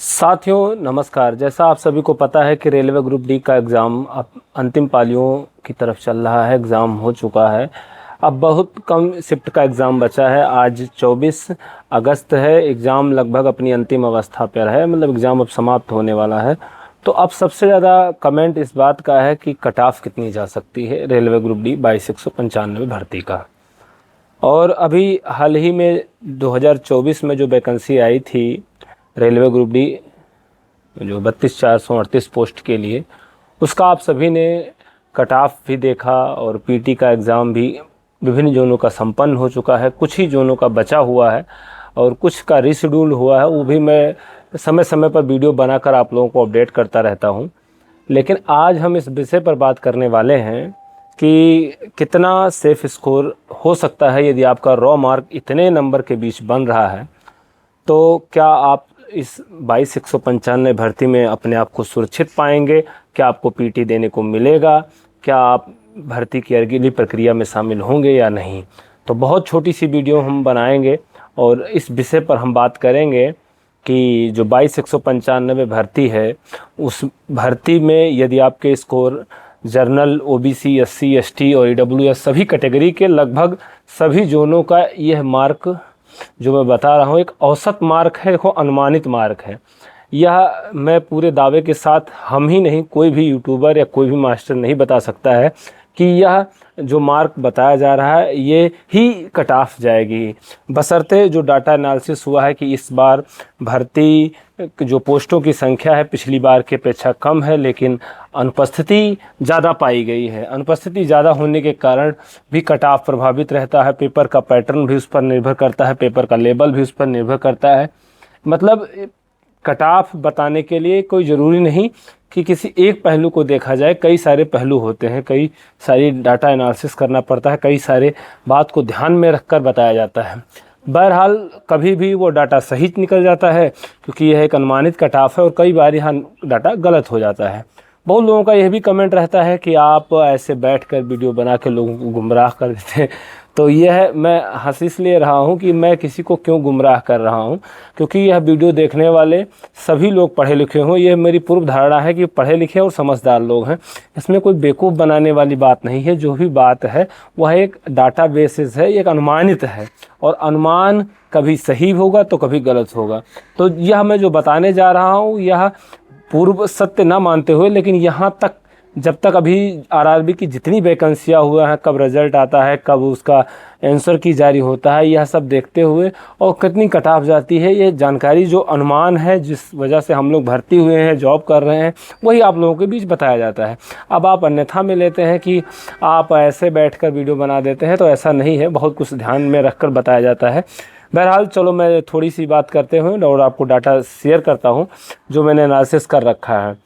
साथियों नमस्कार। जैसा आप सभी को पता है कि रेलवे ग्रुप डी का एग्ज़ाम अब अंतिम पालियों की तरफ चल रहा है। एग्ज़ाम हो चुका है, अब बहुत कम शिफ्ट का एग्ज़ाम बचा है। आज 24 अगस्त है, एग्ज़ाम लगभग अपनी अंतिम अवस्था पर है, मतलब एग्ज़ाम अब समाप्त होने वाला है। तो अब सबसे ज़्यादा कमेंट इस बात का है कि कट ऑफ कितनी जा सकती है रेलवे ग्रुप डी 2295 भर्ती का। और अभी हाल ही में 2024 में जो वैकेंसी आई थी रेलवे ग्रुप डी जो 32,438 पोस्ट के लिए, उसका आप सभी ने कट ऑफ भी देखा और पीटी का एग्ज़ाम भी विभिन्न जोनों का संपन्न हो चुका है। कुछ ही जोनों का बचा हुआ है और कुछ का रीशेड्यूल हुआ है, वो भी मैं समय समय पर वीडियो बनाकर आप लोगों को अपडेट करता रहता हूं। लेकिन आज हम इस विषय पर बात करने वाले हैं कि कितना सेफ स्कोर हो सकता है यदि आपका रॉ मार्क इतने नंबर के बीच बन रहा है, तो क्या आप इस 22,195 भर्ती में अपने आप को सुरक्षित पाएंगे? क्या आपको पीटी देने को मिलेगा? क्या आप भर्ती की अगली प्रक्रिया में शामिल होंगे या नहीं? तो बहुत छोटी सी वीडियो हम बनाएंगे और इस विषय पर हम बात करेंगे कि जो 22,195 भर्ती है, उस भर्ती में यदि आपके score journal, OBC, SC, ST और ईडब्ल्यूएस सभी कैटेगरी के लगभग सभी जोनों का यह मार्क जो मैं बता रहा हूँ एक औसत मार्क है, देखो अनुमानित मार्क है। यह मैं पूरे दावे के साथ, हम ही नहीं कोई भी यूट्यूबर या कोई भी मास्टर नहीं बता सकता है कि यह जो मार्क बताया जा रहा है ये ही कट ऑफ जाएगी, बशर्ते जो डाटा एनालिसिस हुआ है कि इस बार भर्ती जो पोस्टों की संख्या है पिछली बार की अपेक्षा कम है, लेकिन अनुपस्थिति ज़्यादा पाई गई है। अनुपस्थिति ज़्यादा होने के कारण भी कट ऑफ प्रभावित रहता है। पेपर का पैटर्न भी उस पर निर्भर करता है, पेपर का लेवल भी उस पर निर्भर करता है। मतलब कट ऑफ बताने के लिए कोई ज़रूरी नहीं कि किसी एक पहलू को देखा जाए, कई सारे पहलू होते हैं, कई सारी डाटा एनालिसिस करना पड़ता है, कई सारे बात को ध्यान में रखकर बताया जाता है। बहरहाल कभी भी वो डाटा सही निकल जाता है क्योंकि यह एक अनुमानित कट ऑफ है, और कई बार यहाँ डाटा गलत हो जाता है। बहुत लोगों का यह भी कमेंट रहता है कि आप ऐसे बैठकर वीडियो बना के लोगों को गुमराह कर देते हैं। तो यह मैं हंस इसलिए रहा हूं कि मैं किसी को क्यों गुमराह कर रहा हूं, क्योंकि यह वीडियो देखने वाले सभी लोग पढ़े लिखे हों। यह मेरी पूर्व धारणा है कि पढ़े लिखे और समझदार लोग हैं। इसमें कोई बेवकूफ़ बनाने वाली बात नहीं है। जो भी बात है वह एक डाटा बेसिस है, एक अनुमानित है, और अनुमान कभी सही होगा तो कभी गलत होगा। तो यह मैं जो बताने जा रहा हूँ यह पूर्व सत्य ना मानते हुए, लेकिन यहाँ तक जब तक अभी आरआरबी की जितनी वैकेंसियाँ हुआ हैं, कब रिजल्ट आता है, कब उसका आंसर की जारी होता है, यह सब देखते हुए और कितनी कट ऑफ जाती है, ये जानकारी जो अनुमान है जिस वजह से हम लोग भर्ती हुए हैं, जॉब कर रहे हैं, वही आप लोगों के बीच बताया जाता है। अब आप अन्यथा में लेते हैं कि आप ऐसे बैठकर वीडियो बना देते हैं, तो ऐसा नहीं है, बहुत कुछ ध्यान में रख कर बताया जाता है। बहरहाल चलो मैं थोड़ी सी बात करते हुए और आपको डाटा शेयर करता हूँ जो मैंने एनालिसिस कर रखा है।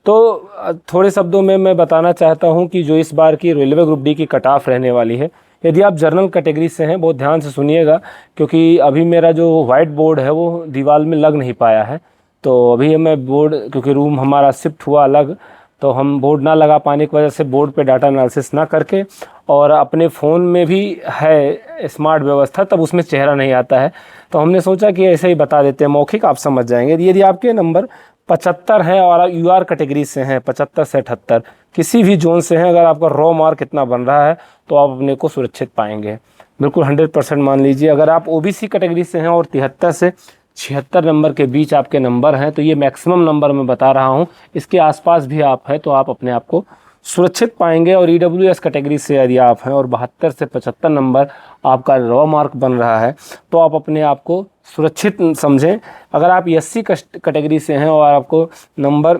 तो थोड़े शब्दों में मैं बताना चाहता हूं कि जो इस बार की रेलवे ग्रुप डी की कट ऑफ रहने वाली है, यदि आप जर्नल कैटेगरी से हैं, बहुत ध्यान से सुनिएगा, क्योंकि अभी मेरा जो वाइट बोर्ड है वो दीवार में लग नहीं पाया है। तो अभी मैं बोर्ड, क्योंकि रूम हमारा शिफ्ट हुआ अलग, तो हम बोर्ड ना लगा पाने की वजह से बोर्ड पे डाटा एनालिसिस ना करके, और अपने फ़ोन में भी है स्मार्ट व्यवस्था, तब उसमें चेहरा नहीं आता है, तो हमने सोचा कि ऐसे ही बता देते हैं, मौखिक आप समझ जाएंगे। यदि आपके नंबर 75 है और यूआर कैटेगरी से हैं, 75 से 78 किसी भी जोन से हैं, अगर आपका रॉ मार्क इतना बन रहा है तो आप अपने को सुरक्षित पाएंगे, बिल्कुल 100% मान लीजिए। अगर आप ओबीसी कैटेगरी से हैं और 73 से 76 नंबर के बीच आपके नंबर हैं, तो ये मैक्सिमम नंबर मैं बता रहा हूँ, इसके आसपास भी आप हैं तो आप अपने आप को सुरक्षित पाएंगे। और ईडब्ल्यूएस कैटेगरी से यदि आप हैं और 72 से 75 नंबर आपका रॉ मार्क बन रहा है, तो आप अपने आप को सुरक्षित समझें। अगर आप एससी कैटेगरी से हैं और आपको नंबर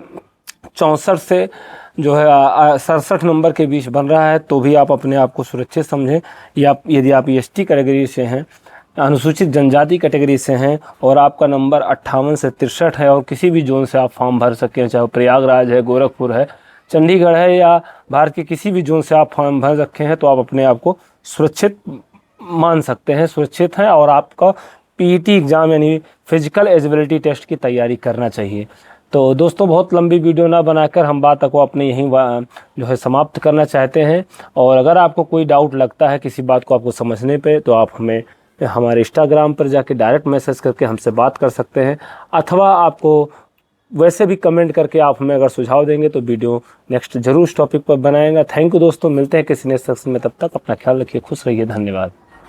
64 से जो है 67 नंबर के बीच बन रहा है, तो भी आप अपने आप को सुरक्षित समझें। या यदि आप एसटी कैटेगरी से हैं, अनुसूचित जनजाति कैटेगरी से हैं और आपका नंबर 58 से 63 है, और किसी भी जोन से आप फॉर्म भर सकें, चाहे प्रयागराज है, गोरखपुर है, चंडीगढ़ है, या भारत के किसी भी जोन से आप फॉर्म भर रखे हैं, तो आप अपने आप को सुरक्षित मान सकते हैं, सुरक्षित हैं। और आपका पीईटी एग्ज़ाम यानी फिजिकल एलिजिबिलिटी टेस्ट की तैयारी करना चाहिए। तो दोस्तों, बहुत लंबी वीडियो ना बनाकर हम बात को अपने यहीं जो है समाप्त करना चाहते हैं। और अगर आपको कोई डाउट लगता है किसी बात को आपको समझने पे, तो आप हमें हमारे इंस्टाग्राम पर जाके डायरेक्ट मैसेज करके हमसे बात कर सकते हैं, अथवा आपको वैसे भी कमेंट करके आप हमें अगर सुझाव देंगे तो वीडियो नेक्स्ट जरूर इस टॉपिक पर बनाएंगे। थैंक यू दोस्तों, मिलते हैं किसी नेक्स्ट सेक्शन में, तब तक अपना ख्याल रखिए, खुश रहिए, धन्यवाद।